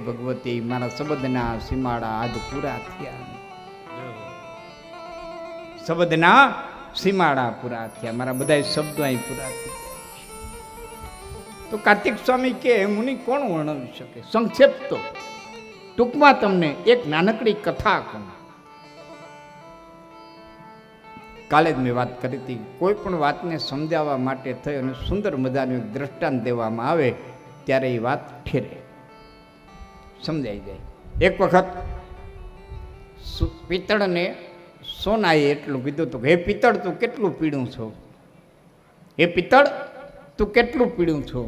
ભગવતી મારા શબ્દના સીમાડા આજ પૂરા થયા, શબ્દના સીમાડા પૂરા થયા, મારા બધા શબ્દો અહીં પૂરા થયા. તો કાર્તિક સ્વામી કે મુનિ કોણ વર્ણવી શકે? સંક્ષેપ તો ટૂંકમાં તમને એક નાનકડી કથા કહું. કાલે જ મેં વાત કરી હતી, કોઈ પણ વાતને સમજાવવા માટે થઈ અને સુંદર મજાનું એક દ્રષ્ટાંત દેવામાં આવે ત્યારે એ વાત ઠેરે, સમજાઈ જાય. એક વખત પિત્તળને સોનાએ એટલું કીધું હતું કે હે પિત્તળ તું કેટલું પીળું છો, હે પિત્તળ તું કેટલું પીળું છો.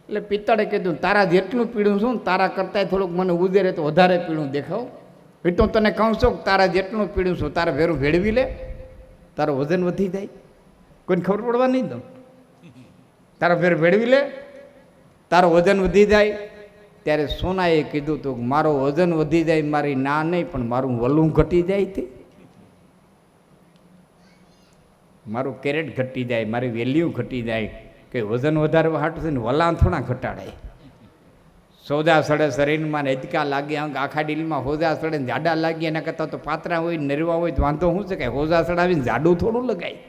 એટલે પિત્તળે કીધું તારા જેટલું પીળું છું તારા કરતાં થોડુંક મને ઉજેરે તો વધારે પીળું દેખાવ. એ તો તને કહું છું કે તારા જેટલું પીળું છું તારે ભેરું ભેળવી લે, તારું વજન વધી જાય, કોઈને ખબર પડવા નહીં દઉં. તારા ભેર ભેળવી લે, તારું વજન વધી જાય. ત્યારે સોનાએ કીધું હતું મારો વજન વધી જાય મારી ના નહીં, પણ મારું વલું ઘટી જાય તે, મારું કેરેટ ઘટી જાય, મારી વેલ્યુ ઘટી જાય. કે વજન વધારવા હાટું થઈને વલાં થોડા ઘટાડાય. સોજા સડે શરીરમાં ને હિચકા લાગે, આખા ડીલમાં હોજા સડે જાડા લાગી, એના કરતાં તો પાતરા હોય નરવા હોય તો વાંધો શું છે કે હોજા સડાવીને જાડું થોડું લગાય.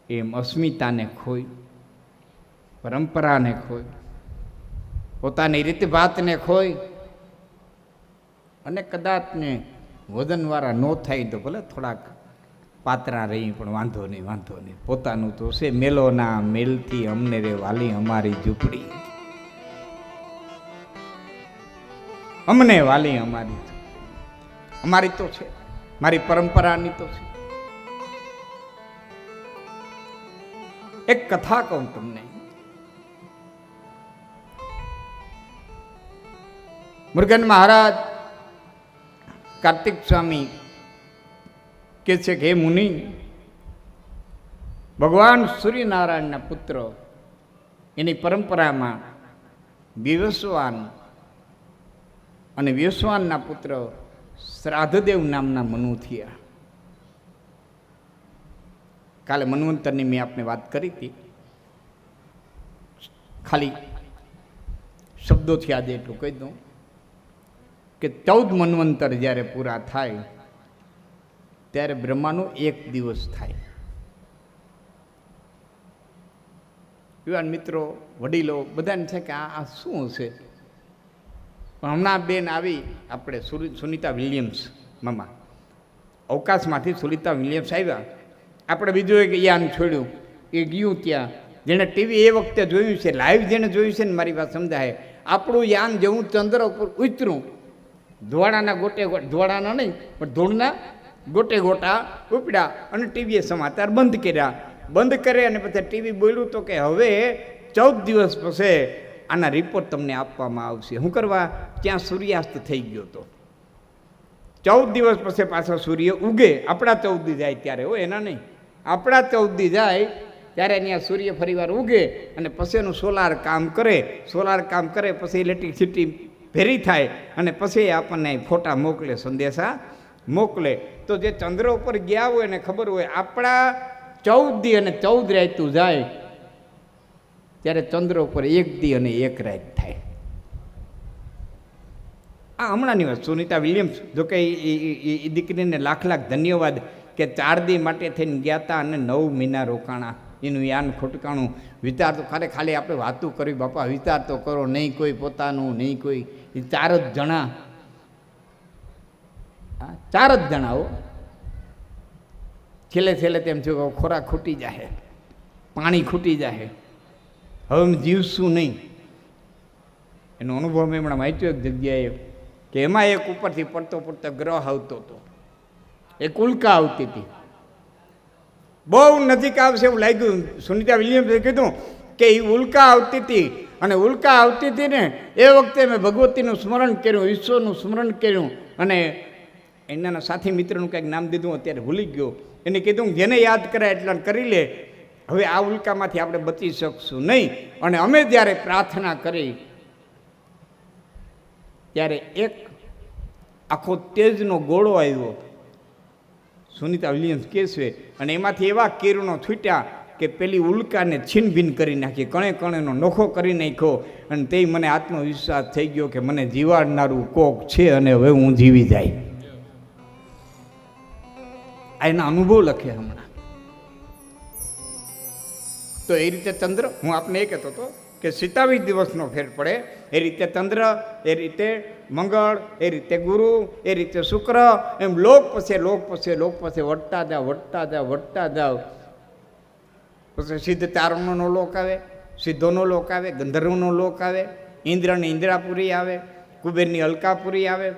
એમ અસ્મિતાને ખોઈ, પરંપરાને ખોઈ, પોતાની રીત ભાતને ખોઈ અને કદાચને વજનવાળા ન થાય તો ભલે થોડાક પાતરા રહી પણ વાંધો નહીં, વાંધો નહીં. પોતાનું તો છે મેલો ના મેલથી અમને રે વાલી અમારી ઝૂંપડી, અમને વાલી અમારી, અમારી તો છે, મારી પરંપરાની તો છે. એક કથા કહું તમને. મુરુગન મહારાજ કાર્તિક સ્વામી કે છે કે હે મુનિ, ભગવાન સૂર્યનારાયણના પુત્ર એની પરંપરામાં વિવસ્વાન અને વિવસ્વાનના પુત્ર શ્રાદ્ધદેવ નામના મનુ થયા. કાલે મન્વંતરની મેં આપને વાત કરી હતી, ખાલી શબ્દોથી આજે એટલું કહી દઉં કે 14 મન્વંતર જ્યારે પૂરા થાય ત્યારે બ્રહ્માનો એક દિવસ થાય. યુવાન મિત્રો, વડીલો બધાને છે કે આ શું હશે. પણ હમણાં બેન આવી આપણે સુનિતા વિલિયમ્સ મામા, અવકાશમાંથી સુનિતા વિલિયમ્સ આવ્યા. આપણે બીજું એક યાન છોડ્યું, એ ગયું ત્યાં, જેણે ટીવી એ વખતે જોયું છે, લાઈવ જેણે જોયું છે ને મારી વાત સમજાય. આપણું યાન જેવું ચંદ્ર ઉપર ઉતર્યું, ધોળાના ગોટે ધોળાના નહીં પણ ધૂળના ગોટે ગોટા ઉપડ્યા અને ટીવીએ સમાચાર બંધ કર્યા. બંધ કરે અને પછી ટીવી બોલ્યું તો કે હવે 14 દિવસ પછી આના રિપોર્ટ તમને આપવામાં આવશે. શું કરવા? ત્યાં સૂર્યાસ્ત થઈ ગયો હતો. 14 દિવસ પછી પાછો સૂર્ય ઉગે. આપણા 14 દી જાય ત્યારે હોય, એના નહીં, આપણા 14 દી જાય ત્યારે ત્યાં સૂર્ય ફરીવાર ઉગે અને પછી એનું સોલાર કામ કરે. સોલાર કામ કરે પછી ઇલેક્ટ્રિસિટી ભેરી થાય અને પછી આપણને ફોટા મોકલે, સંદેશા મોકલે. તો જે ચંદ્ર ઉપર ગયા હોય એને ખબર હોય આપણા 14 દી અને 14 રાતું જાય ત્યારે ચંદ્ર ઉપર 1 દી અને 1 રાત થાય. આ હમણાંની વાત. સુનિતા વિલિયમ્સ જોકે એ દીકરીને લાખ લાખ ધન્યવાદ કે 4 દી માટે થઈને ગયા હતા અને 9 મહિના રોકાણા. એનું યાન ખોટકાણું. વિચાર તો ખાલી આપણે વાતું કરી, બાપા વિચાર તો કરો. નહીં કોઈ પોતાનું, નહીં કોઈ. એ 4 જ જણા, 4 જ જણા હો. છેલ્લે તેમ થયું ખોરાક ખૂટી જાય, પાણી ખૂટી જાય, હવે અમે જીવશું નહીં. એનો અનુભવ મેં હમણાં વાંચ્યો એક જગ્યાએ કે એમાં એક ઉપરથી પડતો ગ્રહ આવતો હતો, એક ઉલ્કા આવતી હતી, બહુ નજીક આવશે એવું લાગ્યું. સુનિતા વિલિયમ્સે કીધું કે એ ઉલ્કા આવતી હતી અને ઉલ્કા આવતી હતી ને એ વખતે મેં ભગવતીનું સ્મરણ કર્યું, ઈશ્વરનું સ્મરણ કર્યું અને એના સાથી મિત્રનું કંઈક નામ દીધું, અત્યારે ભૂલી ગયો. એને કીધું જેને યાદ કરાય એટલા કરી લે, હવે આ ઉલ્કામાંથી આપણે બચી શકશું નહીં. અને અમે જ્યારે પ્રાર્થના કરી ત્યારે એક આખો તેજનો ગોળો આવ્યો, સુનિતા વિલિયમ્સ કહે છે, અને એમાંથી એવા કિરણો છૂટ્યા કે પેલી ઉલ્કાને છીન ભીન કરી નાખી, કણે કણેનો નોખો કરી નાખ્યો, અને તે મને આત્મવિશ્વાસ થઈ ગયો કે મને જીવાડનારું કોક છે અને હવે હું જીવી જાય. આ એના અનુભવ લખે હમણાં. તો એ રીતે ચંદ્ર, હું આપને એ કહેતો હતો કે 27 દિવસનો ફેર પડે, એ રીતે ચંદ્ર, એ રીતે મંગળ, એ રીતે ગુરુ, એ રીતે શુક્ર, એમ લોક પછી વટતા જાવ. પછી સિદ્ધ તારણોનો લોક આવે, સિદ્ધોનો લોક આવે, ગંધર્વનો લોક આવે, ઇન્દ્રની ઇન્દ્રાપુરી આવે, કુબેરની અલકાપુરી આવે.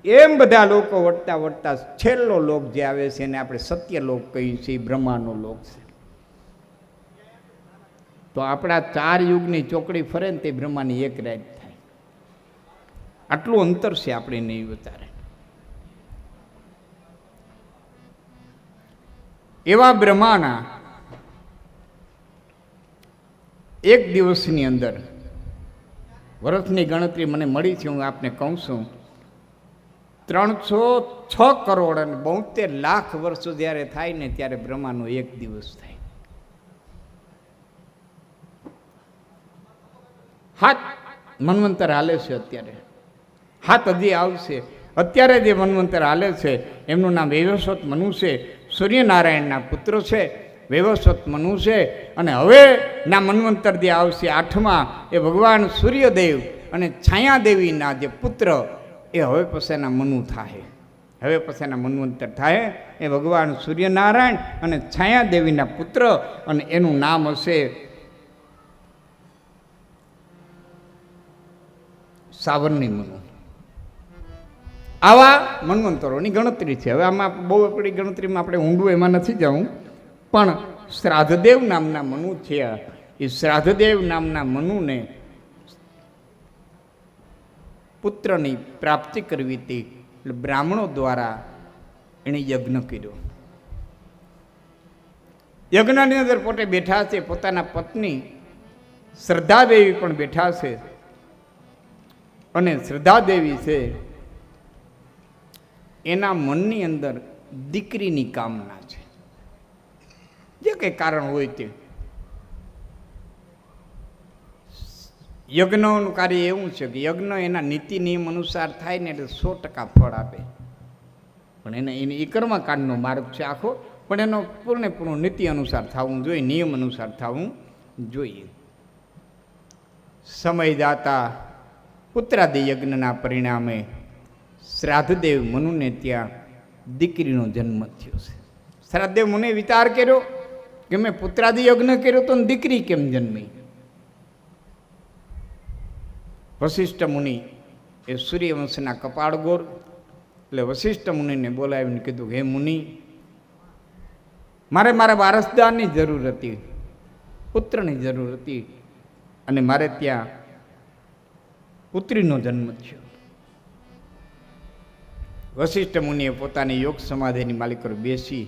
એમ બધા લોકો વટતા છેલ્લો લોક જે આવે છે એને આપણે સત્યલોક કહીએ છીએ, બ્રહ્માનો લોક છે. તો આપણા 4 યુગની ચોકડી ફરે ને તે બ્રહ્માની એક રાત થાય. આટલું અંતર છે આપણે નહીં વિચારે. એવા બ્રહ્માના એક દિવસની અંદર, વર્ષની ગણતરી મને મળી છે, હું આપને કહું છું, 306 કરોડ અને 72 લાખ વર્ષો જ્યારે થાય ને ત્યારે બ્રહ્માનો એક દિવસ થાય. 7 મન્વંતર હાલે છે અત્યારે, 7 હજી આવશે. અત્યારે જે મન્વંતર હાલે છે એમનું નામ વૈવસ્વત મનુ છે, સૂર્યનારાયણના પુત્ર છે, વૈવસ્વત મનુ છે. અને હવે ના મન્વંતર જે આવશે 8મા, એ ભગવાન સૂર્યદેવ અને છાયાદેવીના જે પુત્ર, એ હવે પછીના મનુ થાય. હવે પછીના મન્વંતર થાય એ ભગવાન સૂર્યનારાયણ અને છાયાદેવીના પુત્ર, અને એનું નામ હશે સાવર્ણી મનુ. આવા મન્વંતરોની ગણતરી છે. હવે આમાં બહુ આપણી ગણતરીમાં આપણે ઊંડું એમાં નથી જવું, પણ શ્રાદ્ધદેવ નામના મનુ છે. એ શ્રાદ્ધદેવ નામના મનુને પુત્રની પ્રાપ્તિ કરવી હતી, એટલે બ્રાહ્મણો દ્વારા એણે યજ્ઞ કર્યો. યજ્ઞની અંદર પોતે બેઠા છે, પોતાના પત્ની શ્રદ્ધાદેવી પણ બેઠા છે. અને શ્રદ્ધાદેવી છે એના મનની અંદર દીકરીની કામના છે, જે કંઈ કારણ હોય તે. યજ્ઞનું કાર્ય એવું છે કે યજ્ઞ એના નીતિ નિયમ અનુસાર થાય ને એટલે 100% ફળ આપે. પણ એને એ કર્મકાંડનો માર્ગ છે આખો, પણ એનો પૂર્ણપૂર્ણ નીતિ અનુસાર થવું જોઈએ, નિયમ અનુસાર થવું જોઈએ. સમય જાતા પુત્રાદિ યજ્ઞના પરિણામે શ્રાદ્ધદેવ મનુને ત્યાં દીકરીનો જન્મ થયો છે. શ્રાદ્ધદેવ મુનિએ વિચાર કર્યો કે મેં પુત્રાદિ યજ્ઞ કર્યો તો દીકરી કેમ જન્મી? વશિષ્ઠ મુનિ એ સૂર્યવંશના કપાળગોર, એટલે વશિષ્ઠ મુનિને બોલાવીને કીધું, હે મુનિ, મારે મારા વારસદારની જરૂર હતી, પુત્રની જરૂર હતી, અને મારે ત્યાં પુત્રીનો જન્મ થયો. વશિષ્ઠ મુનિએ પોતાની યોગ સમાધિની માલિક પર બેસી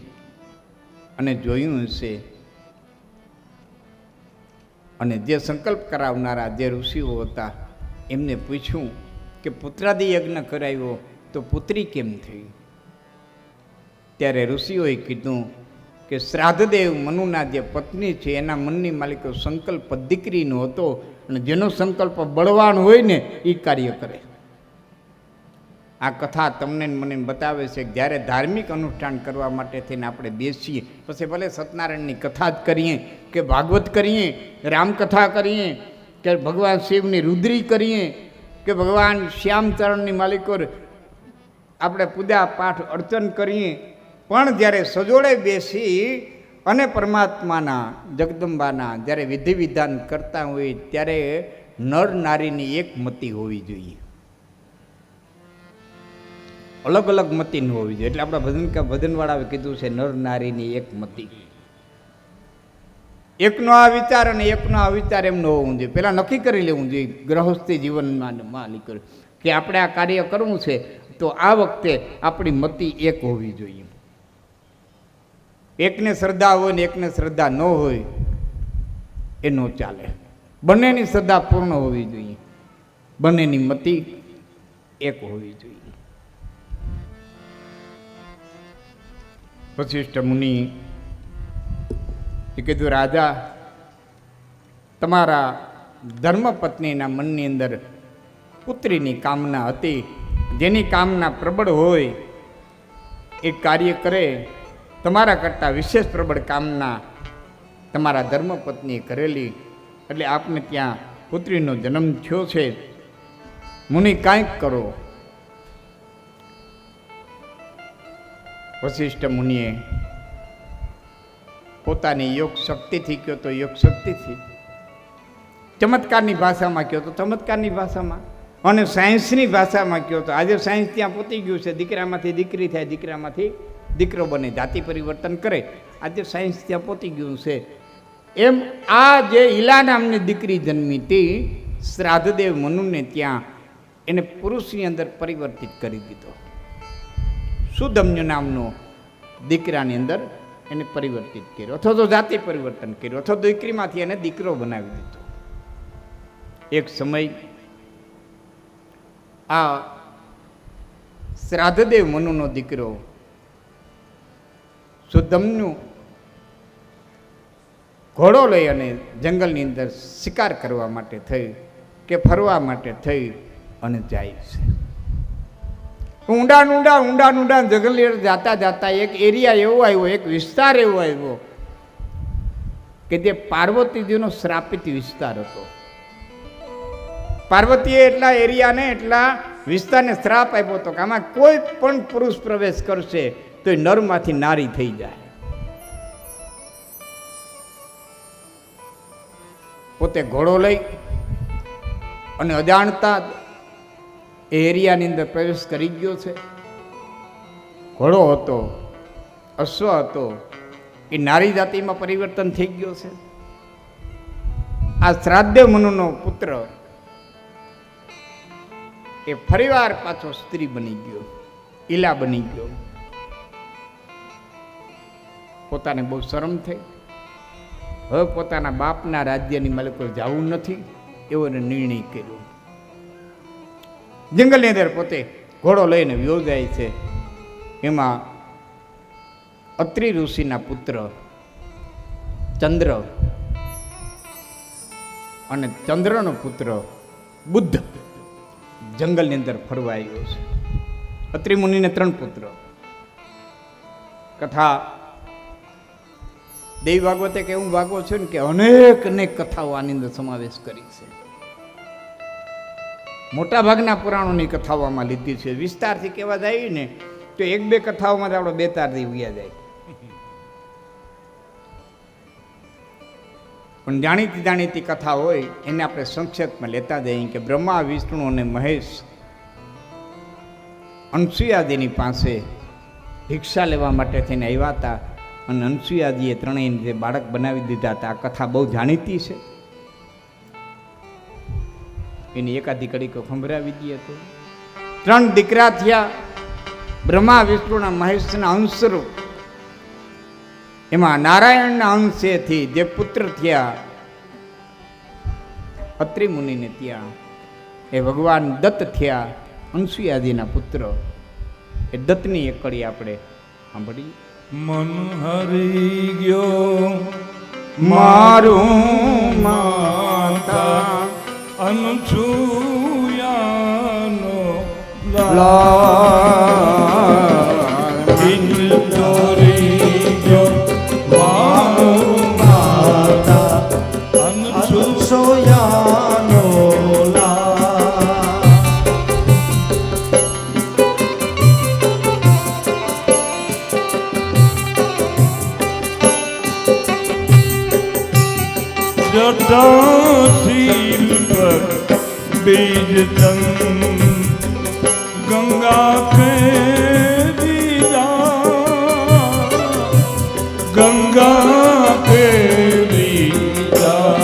અને જોયું હશે, અને જે સંકલ્પ કરાવનારા જે ઋષિઓ હતા એમને પૂછ્યું કે પુત્રાદિ યજ્ઞ કરાવ્યો તો પુત્રી કેમ થઈ? ત્યારે ઋષિઓએ કીધું કે શ્રાદ્ધદેવ મનુના જે પત્ની છે એના મનની માલિકો સંકલ્પ દીકરીનો હતો, અને જેનો સંકલ્પ બળવાન હોય ને એ કાર્ય કરે. આ કથા તમને મને બતાવે છે કે જ્યારે ધાર્મિક અનુષ્ઠાન કરવા માટે થઈને આપણે બેસીએ, પછી ભલે સત્યનારાયણની કથા જ કરીએ, કે ભાગવત કરીએ, રામકથા કરીએ, કે ભગવાન શિવની રુદ્રી કરીએ, કે ભગવાન શ્યામચરણની માલિકો આપણે પૂજા પાઠ અર્ચન કરીએ, પણ જ્યારે સજોડે બેસી અને પરમાત્માના જગદંબાના જ્યારે વિધિ વિધાન કરતા હોય ત્યારે નર નારીની એક મતિ હોવી જોઈએ, અલગ અલગ મતિ ન હોવી જોઈએ. એટલે આપણા ભજનવાળાએ કીધું છે નર નારીની એક મતિ. એકનો આ વિચાર અને એકનો આ વિચાર એમ ન હોવું જોઈએ. પહેલાં નક્કી કરી લેવું જોઈએ ગૃહસ્થી જીવનમાં માલિક કે આપણે આ કાર્ય કરવું છે તો આ વખતે આપણી મતિ એક હોવી જોઈએ. એકને શ્રદ્ધા હોય ને એકને શ્રદ્ધા ન હોય એ ન ચાલે. બંનેની શ્રદ્ધા પૂર્ણ હોવી જોઈએ, બંનેની મતિ એક હોવી જોઈએ. વશિષ્ઠ મુનિ એ કીધું, રાજા, તમારા ધર્મપત્નીના મનની અંદર પુત્રીની કામના હતી. જેની કામના પ્રબળ હોય એ કાર્ય કરે. તમારા કરતાં વિશેષ પ્રબળ કામના તમારા ધર્મપત્નીએ કરેલી, એટલે આપને ત્યાં પુત્રીનો જન્મ થયો છે. મુનિ કાંઈક કરો. વશિષ્ઠ મુનિએ પોતાની યોગ શક્તિથી કહ્યો તો યોગ શક્તિથી, ચમત્કારની ભાષામાં કહ્યો તો ચમત્કારની ભાષામાં, અને સાયન્સની ભાષામાં કહ્યો તો આજે સાયન્સ ત્યાં પહોંચી ગયું છે. દીકરામાંથી દીકરી થાય, દીકરામાંથી દીકરો બને, જાતિ પરિવર્તન કરે. આજે સાયન્સ ત્યાં પહોંચી ગયું છે. એમ આ જે ઈલા નામની દીકરી જન્મી હતી, શ્રાદ્ધદેવ મનુને ત્યાં એને પુરુષની અંદર પરિવર્તિત કરી દીધો. સુદમ્ય નામનો દીકરાની અંદર એને પરિવર્તિત કર્યો, અથવા તો જાતિ પરિવર્તન કર્યું, અથવા દીકરીમાંથી એને દીકરો બનાવી દીધો. એક સમય આ શ્રાદ્ધદેવ મનુનો દીકરો સુદમ્યુ ઘોડો લઈ અને જંગલની અંદર શિકાર કરવા માટે થઈ કે ફરવા માટે થઈ અને જાય છે. ઊંડા જંગલની અંદર જાતા જાતા એક એરિયા એવો આવ્યો, એક વિસ્તાર એવો આવ્યો કે જે પાર્વતીજીનો શ્રાપિત વિસ્તાર હતો. પાર્વતીએ એટલા એરિયાને, એટલા વિસ્તારને શ્રાપ આપ્યો હતો કે આમાં કોઈ પણ પુરુષ પ્રવેશ કરશે તો એ નરમાંથી નારી થઈ જાય. પોતે ઘોડો લઈ અને અજાણતા એ એરિયાની અંદર પ્રવેશ કરી ગયો છે. ઘોડો હતો, અશ્વ હતો, એ નારી જાતિમાં પરિવર્તન થઈ ગયો છે. આ શ્રાદ્ધદેવ મનુનો પુત્ર એ ફરીવાર પાછો સ્ત્રી બની ગયો, ઈલા બની ગયો. પોતાને બહુ શરમ થઈ. હવે પોતાના બાપના રાજ્યની માલિકો જવું નથી એવો નિર્ણય કર્યો. જંગલની અંદર પોતે ઘોડો લઈને વ્યો જાય છે. એમાં અત્રિ ઋષિના પુત્ર ચંદ્ર અને ચંદ્રનો પુત્ર બુદ્ધ જંગલની અંદર ફરવા આવ્યો છે. અત્રિ મુનિને 3 પુત્ર. કથા દેવી ભાગવતે કે એવું ભાગવો છે ને કે અનેક કથાઓ આની અંદર સમાવેશ કરી છે. મોટા ભાગના પુરાણોની કથાઓ આમાં લીધી છે. વિસ્તારથી કહેવા જાય ને તો 1-2 કથાઓમાં જ આપણો 2-4 દી વ્યા જાય. પણ જાણીતી કથા હોય એને આપણે સંક્ષેપમાં લેતા જઈએ કે બ્રહ્મા, વિષ્ણુ અને મહેશ અનસુયાજીની પાસે ભિક્ષા લેવા માટે થઈને આવ્યા હતા, અને અનસુયાજીએ ત્રણેયને જે બાળક બનાવી દીધા હતા. આ કથા બહુ જાણીતી છે. એની એકાદી કડીકો સંભળાવી દઈએ તો 3 દીકરા થયા બ્રહ્મા, વિષ્ણુના, મહેશના અંશરૂપ. એમાં નારાયણના અંશેથી જે પુત્ર થયા અત્રિ મુનિને ત્યાં એ ભગવાન દત્ત થયા, અનસુયાજીના પુત્ર. એ દત્તની એક કડી આપણે સાંભળીએ. મન હરી ગયો મારું માતા અનસુયાનો દિલ હરી ગયો મારું માતા અનસુયાનો જટાશીલ પર બીજ તન ગંગા કે દીજા, ગંગા કે દીજા.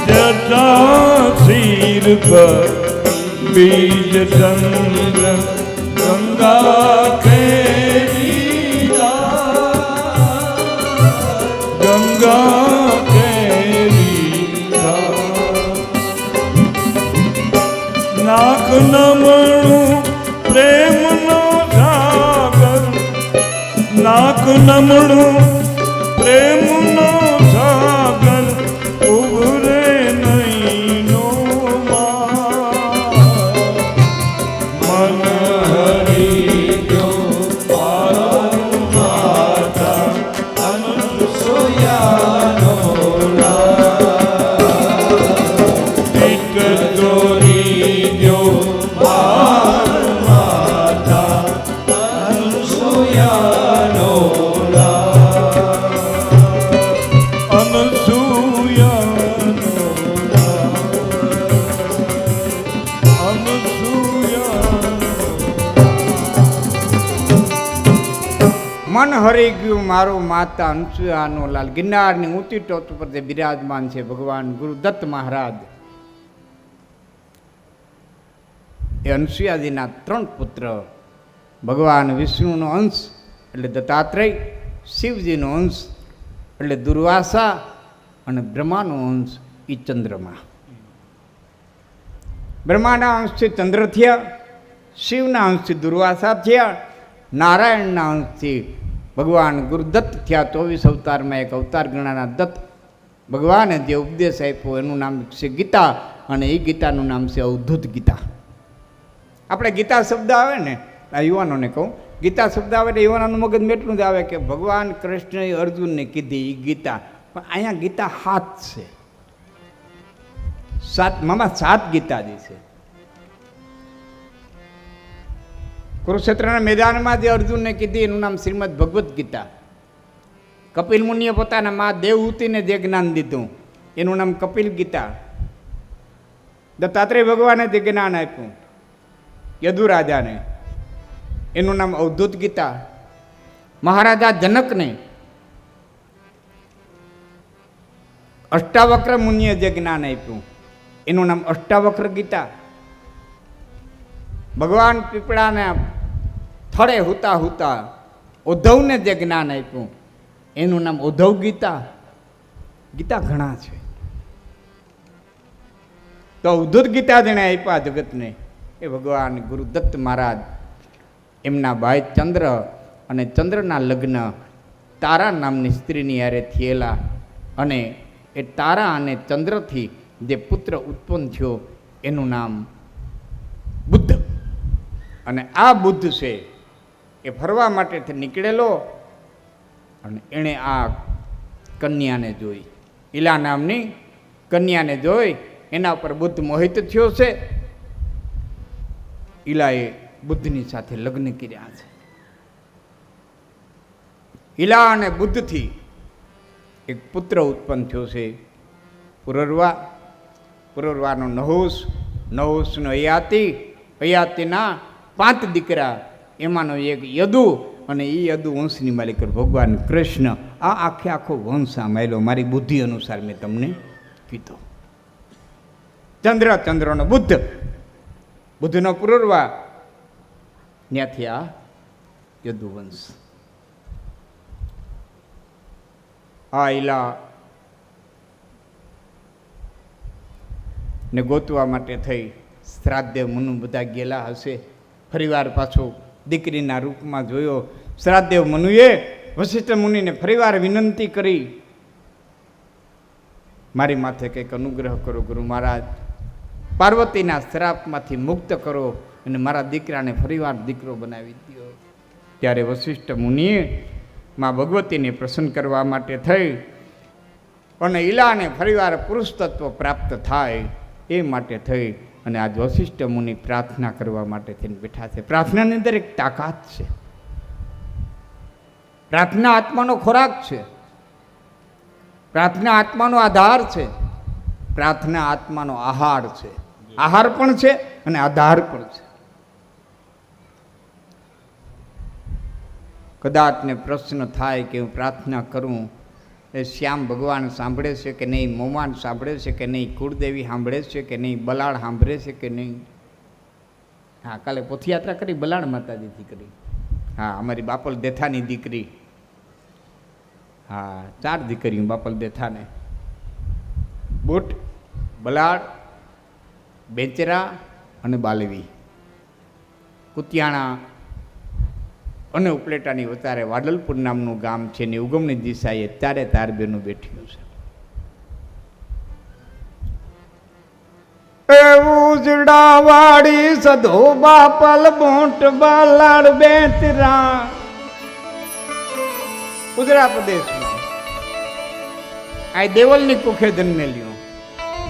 જટાશીલ પર બીજ તન ગંગા કે ગંગા નાક નમણું પ્રેમનો સાગર, નાક નમણું હરી ગયું મારો માતા અનસુયાનો લાલ. ગિરનારની ઊંચી ટોચ પર જે બિરાજમાન છે ભગવાન ગુરુદત્ત મહારાજ, એ અનસુયાજીના 3 પુત્ર, ભગવાન વિષ્ણુનો અંશ એટલે દત્તાત્રેય, શિવજીનો અંશ એટલે દુર્વાસા, અને બ્રહ્માનો અંશ એ ચંદ્રમા. બ્રહ્માના અંશથી ચંદ્ર થયા, શિવના અંશથી દુર્વાસા થયા, નારાયણના અંશથી ભગવાન ગુરુદત્ત થયા. 24 અવતારમાં એક અવતાર ગણાના દત્ત ભગવાને જે ઉપદેશ આપ્યો એનું નામ છે ગીતા, અને એ ગીતાનું નામ છે અવધૂત ગીતા. આપણે ગીતા શબ્દ આવે ને, આ યુવાનોને કહું, ગીતા શબ્દ આવે એટલે યુવાનોનું મગજ એટલું જ આવે કે ભગવાન કૃષ્ણએ અર્જુનને કીધી એ ગીતા. પણ અહીંયા ગીતા 7 છે. 7 ગીતાજી છે. કુરુક્ષેત્રના મેદાનમાં જે અર્જુનને કીધી એનું નામ શ્રીમદ ભગવદ્ ગીતા. કપિલ મુનિએ પોતાના મા દેવહૂતિને જે જ્ઞાન દીધું એનું નામ કપિલ ગીતા. દત્તાત્રેય ભગવાને જે જ્ઞાન આપ્યું યદુરાજાને એનું નામ અવધૂત ગીતા. મહારાજા જનકને અષ્ટાવક્ર મુનિએ જે જ્ઞાન આપ્યું એનું નામ અષ્ટાવક્ર ગીતા. ભગવાન પીપળાને થળે હુતા હુતા ઉદ્ધવને જે જ્ઞાન આપ્યું એનું નામ ઉદ્ધવ ગીતા. ગીતા ઘણા છે. તો અવધૂત ગીતા જેણે આપ્યા જગતને એ ભગવાન ગુરુદત્ત મહારાજ. એમના ભાઈ ચંદ્ર અને ચંદ્રના લગ્ન તારા નામની સ્ત્રીની યારે થયેલા, અને એ તારા અને ચંદ્રથી જે પુત્ર ઉત્પન્ન થયો એનું નામ બુદ્ધ. અને આ બુદ્ધ છે એ ફરવા માટે નીકળેલો, અને એણે આ કન્યાને જોઈ, ઈલા નામની કન્યાને જોઈ, એના પર બુદ્ધ મોહિત થયો છે. ઈલાએ બુદ્ધની સાથે લગ્ન કર્યા છે. ઈલા અને બુદ્ધથી એક પુત્ર ઉત્પન્ન થયો છે પુરરવા. પુરરવાનો નહુસ, નહુસનો અયાતિ, અયાતિના 5 દીકરા, એમાંનો એક યદુ, અને એ યદુ વંશની માલિક ભગવાન કૃષ્ણ. આ આખો વંશ આમેલો મારી બુદ્ધિ અનુસાર મેં તમને કીધો. ચંદ્રનો બુદ્ધ, બુદ્ધનો પુરરવા, ત્યાંથી આ યદુવંશ. આ ઈલા ને ગોતવા માટે થઈ શ્રાદ્ધદેવ મુનુ બધા ગયેલા હશે. ફરીવાર પાછો દીકરીના રૂપમાં જોયો. શ્રાદ્ધદેવ મનુએ વશિષ્ઠ મુનિને ફરીવાર વિનંતી કરી, મારી માથે કંઈક અનુગ્રહ કરો ગુરુ મહારાજ, પાર્વતીના શ્રાપમાંથી મુક્ત કરો અને મારા દીકરાને ફરીવાર દીકરો બનાવી દો. ત્યારે વશિષ્ઠ મુનિએ મા ભગવતીને પ્રસન્ન કરવા માટે થઈ અને ઈલાને ફરીવાર પુરુષ તત્વ પ્રાપ્ત થાય એ માટે થઈ અને આજ વશિષ્ઠ મુનિ પ્રાર્થના કરવા માટે થઈને બેઠા છે. પ્રાર્થનાની અંદર એક તાકાત છે. પ્રાર્થના આત્માનો ખોરાક છે. પ્રાર્થના આત્માનો આધાર છે. પ્રાર્થના આત્માનો આહાર છે. આહાર પણ છે અને આધાર પણ છે. કદાચ ને પ્રશ્ન થાય કે હું પ્રાર્થના કરું એ શ્યામ ભગવાન સાંભળે છે કે નહીં, મોમાન સાંભળે છે કે નહીં, કુળદેવી સાંભળે છે કે નહીં, બલાડ સાંભળે છે કે નહીં. હા, કાલે પથયાત્રા કરી બલાડ માતાજીથી કરી. હા, અમારી બાપલ દેથાની દીકરી. હા, 4 દીકરીઓ બાપલ દેથાને. બુટ, બલાડ, બેચરા અને બાલવી. કુતિયાણા અને ઉપલેટાની વચારે વાડલપુર નામનું ગામ છે ને ઉગમની દિશાએ 4 બેનું બેઠ્યું છે. એવું જડાવાડી સધો બાપલ બોટ બાલાડ બેતરા. ગુજરાત પ્રદેશમાં આ દેવલની કુખે જન્મેલ્યો.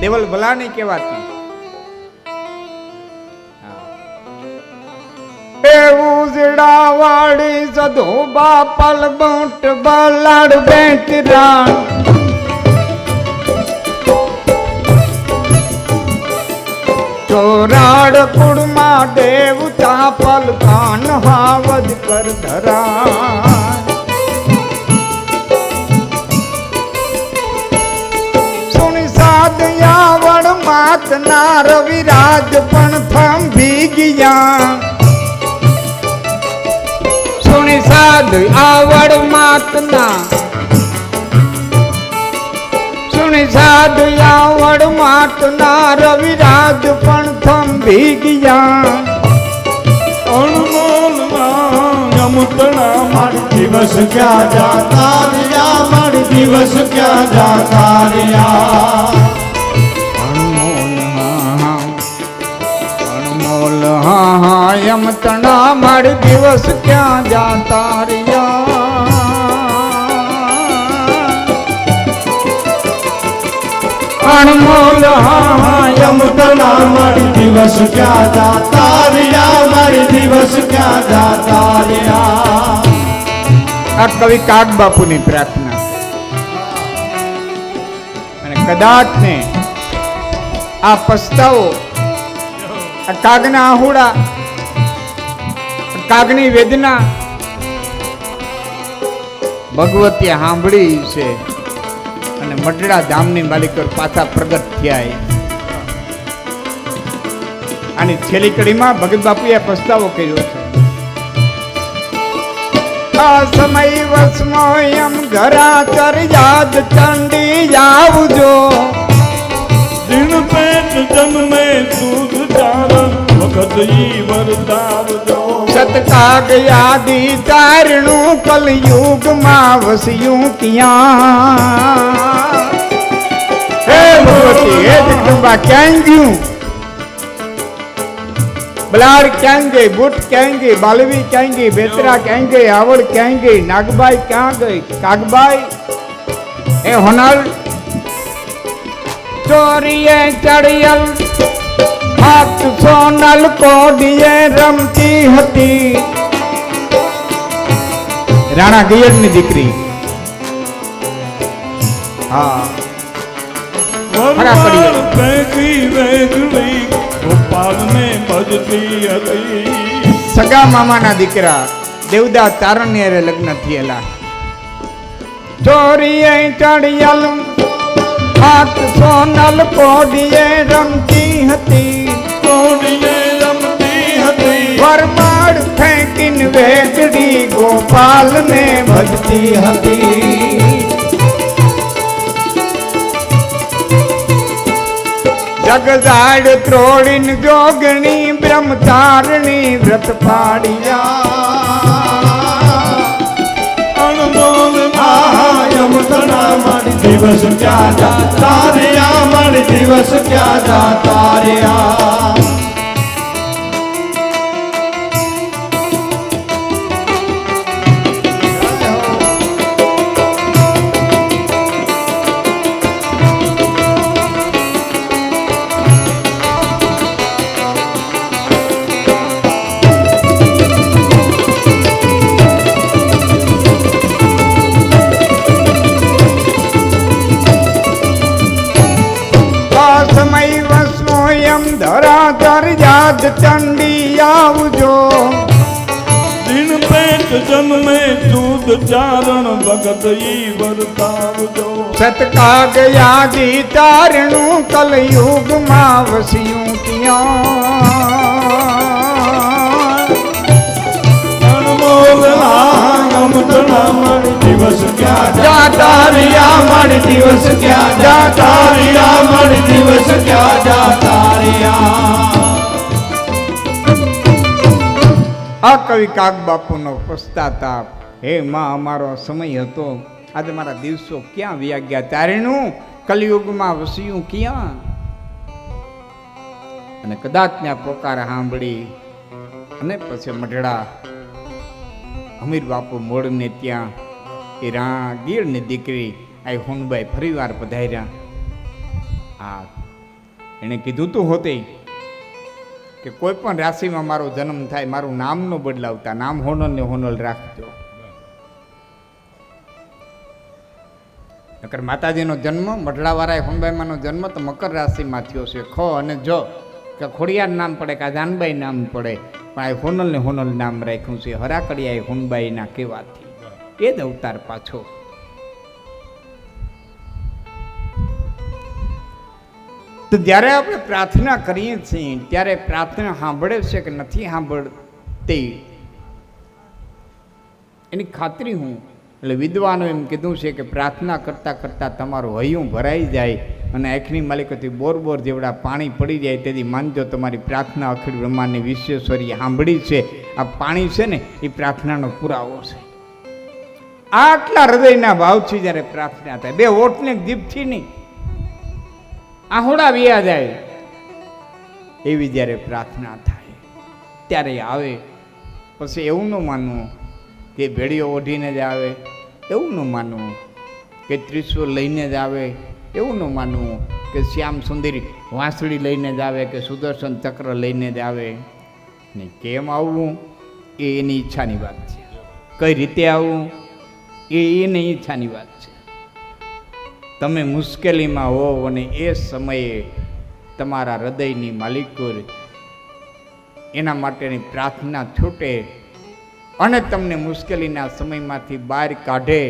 દેવલ ભલા નહીં કહેવાતી. એવું જડાવાડી સધો બાપલ બોટ બાલાડ બેતરા. ચોરાડ કુળમાં દેવ ચાપલ કાન હાવજ કર ધરા. માતના રવિરાજ પણ થંભી ગયા. સુણી સાધુ આવડ માતના, સુણી સાધુ આવડ માતના રવિરાજ પણ થંભી ગયા. અણમોલમાં યમતણા મારી દિવસ ક્યાં જાતા રહ્યા, મારી દિવસ ક્યાં જાતા રહ્યા. અણમોલ હા યમતણા મારી દિવસ ક્યાં જાતા રહ્યા. અણમોલ હા યમતણા મારી દિવસ ક્યાં જાતા રહ્યા, મારી દિવસ ક્યાં જાતા રહ્યા. આ કવિ કાગ બાપુની પ્રાર્થના. અને કદાચ ને આ પસ્તાવો, આ કાગના આહુડા, કાગની વેદના ભગવતીએ સાંભળી છે અને મઢડા ધામની માલિકો પાછા પ્રગટ થયા. આની છેલ્લી કડીમાં ભગત બાપુએ પસ્તાવો કર્યો છે. આ સમય વસમોયમ ઘરા ચર યાદ ચંડી આવજો. દિન પેટ જન્મે દૂધ ચારણ વખત ઈ વર્તાવજો. સતકાગ યાદી તારણું કલયુગમાં વસ્યું ક્યાં. હે ભગવતી હે જગદંબા ક્યાં ગયું? બલાડ ક્યાં ગઈ? બુટ ક્યાં ગઈ? બાલવી ક્યાં ગઈ? બેતરા ક્યાં ગઈ? આવડ ક્યાં ગઈ? નાગબાઈ ક્યાં ગઈ? કાગબાઈ એ હોનલ ચોરીએ ચડિયલ હાથ સોનલ કોડીએ રમતી હતી. રાણા ગયરની દીકરી. હા વરમાળ ભેગી વેગળી ગોપાલને ભજતી હતી. સગા મામાના દીકરા દેવદાસ તારણની હારે લગ્ન થયેલા. ચોરીએ ચડિયલ હાથ સોનલ કોડીએ રમતી હતી. કોડીએ રમતી હતી. વરમાળ ફેંકીને વેગડી ગોપાલને ભજતી હતી. જગદાડ ત્રોડીને જોગણી બ્રહ્મચારણી વ્રત પાડ્યા. અણમોલ યમતણા મારી દિવસ ક્યાં જાતા રહ્યા, મારી દિવસ ક્યાં જાતા રહ્યા. ધરાધર યાદ ચંડી આવજો. દિન પેટ જન્મે દૂધ ચારણ ભગત ઈ વર્તાવજો. સતકાગ યાદી તારણું કલયુગમાં વસ્યું ક્યાં. અણમોલ યમતણા મારી દિવસ ક્યાં જાતા રહ્યા, મારી દિવસ ક્યાં જાતા રહ્યા, મારી દિવસ ક્યાં જાતા રહ્યા. આ કવિ કાગ બાપુનો પશ્ચાતાપ. હે માં અમારો સમય હતો, આજે મારા દિવસો ક્યાં વ્યા ગયા. તારણું કલયુગમાં વસ્યું ક્યાં. અને કદાચ ને આ પોકાર સાંભળી અને પછી મઢડા અમીર બાપુ મોડને ત્યાં એ ગીરની દીકરી આ હુનબાઈ ફરીવાર પધાર્યા. હા એણે કીધું તું હોતે કે કોઈ પણ રાશિમાં મારો જન્મ થાય મારું નામ ન બદલાવતા, નામ હોનલ ને હોનલ રાખજો. નકર માતાજીનો જન્મ મઢડાવાળા હુનબાઈમાંનો જન્મ તો મકર રાશિમાં થયો છે. ખ અને જો કે ખોડિયાર નામ પડે કે જાનબાઈ નામ પડે, પણ આ હોનલ ને હોનલ નામ રાખ્યું છે હરાકડિયા હુનબાઈના કહેવાથી. એ જ અવતાર પાછો. તો જ્યારે આપણે પ્રાર્થના કરીએ છીએ ત્યારે પ્રાર્થના સાંભળે છે કે નથી સાંભળતી એની ખાતરી હું. એટલે વિદ્વાનો એમ કીધું છે કે પ્રાર્થના કરતાં કરતાં તમારું હૈયું ભરાઈ જાય અને આંખની માલિકોથી બોર જેવડા પાણી પડી જાય તેથી માનજો તમારી પ્રાર્થના અખિલ બ્રહ્માંડની વિશ્વેશ્વરીએ સાંભળી છે. આ પાણી છે ને એ પ્રાર્થનાનો પુરાવો છે. આટલા હૃદયના ભાવથી જ્યારે પ્રાર્થના થાય, બે ઓઠને જીભથી નહીં, આહોડા વ્યા જાય એવી જ્યારે પ્રાર્થના થાય ત્યારે આવે. પછી એવું ન માનવું કે ભેળીઓ ઓઢીને જ આવે, એવું ન માનવું કે ત્રિશુલ લઈને જ આવે, એવું ન માનવું કે શ્યામ સુંદરી વાંસળી લઈને જ આવે કે સુદર્શન ચક્ર લઈને જ આવે. ને કેમ આવવું એ એની ઈચ્છાની વાત છે. કઈ રીતે આવવું એ એની ઈચ્છાની વાત છે. તમે મુશ્કેલીમાં હો અને એ સમયે તમારા હૃદયની માલિકો એના માટેની પ્રાર્થના છૂટે અને તમને મુશ્કેલીના સમયમાંથી બહાર કાઢે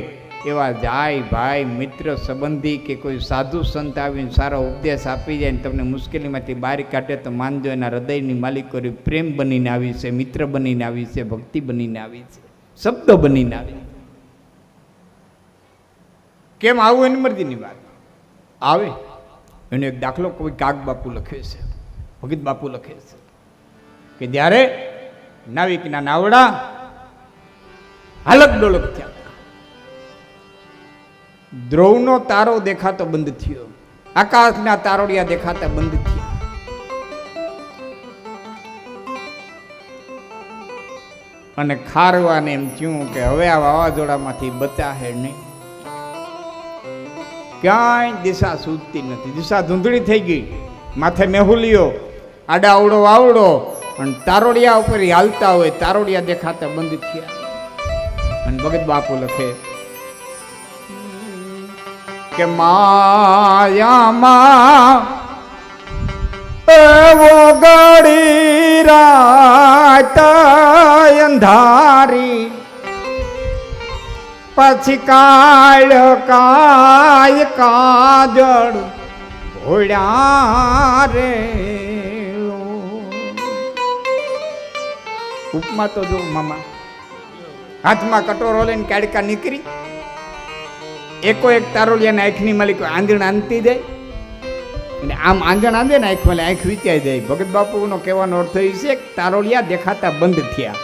એવા જાય ભાઈ મિત્ર સંબંધી કે કોઈ સાધુ સંત આવીને સારો ઉપદેશ આપી જાય ને તમને મુશ્કેલીમાંથી બહાર કાઢે તો માનજો એના હૃદયની માલિકો પ્રેમ બનીને આવી છે, મિત્ર બનીને આવી છે, ભક્તિ બનીને આવી છે, શબ્દો બનીને આવી. કેમ આવું એની મરજીની વાત આવે. એનો એક દાખલો કોઈ કાગ બાપુ લખે છે, ભગત બાપુ લખે છે કે જ્યારે નાવિકના નાવડા હાલક ડોલક થયા, ધ્રુવનો તારો દેખાતો બંધ થયો, આકાશના તારોડિયા દેખાતા બંધ થયા. અને ખારવાને એમ થયું કે હવે આ વાવાઝોડામાંથી બચાશે નહીં. ક્યાંય દિશા સૂઝતી નથી, દિશા ધૂંધળી થઈ ગઈ. માથે મેહુલિયો, આડા આવડો વાવડો અને તારોડિયા ઉપર હાલતા હોય, તારોડિયા દેખાતા બંધ થયા. અને ભગત બાપુ લખે કે માયામાં એવો ગળી રાત અંધારી, પછી કાય કાજળ ઘોડ્યા રે. ઉપમા તો જો મામા હાથમાં કટોરો લઈને કાડકા નીકળી, એકો એક તારોલિયાને આંખની માલિકો આંધણ આંધતી જાય અને આમ આંધણ આંધે ને આંખ વાલે આંખ વિચાઈ જાય. ભગત બાપુનો કહેવાનો અર્થ એ છે કે તારોલિયા દેખાતા બંધ થયા.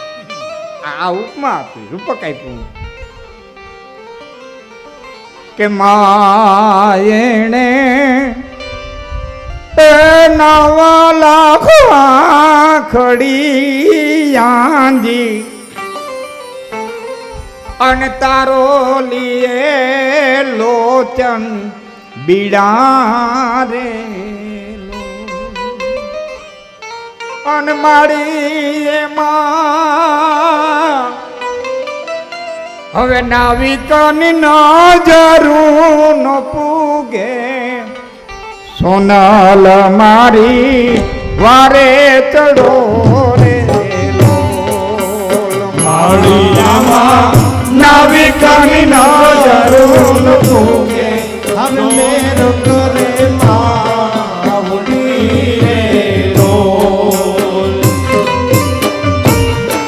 આ ઉપમા આપી, રૂપક આપ્યું કે માયણે 9 લાખ ખડી આંધી અને તારો લીએ લોચન બીડારે અન મારી એમાં હવે નાવિકની નજરું ન પૂગે, સોનલ મારી વારે ચડ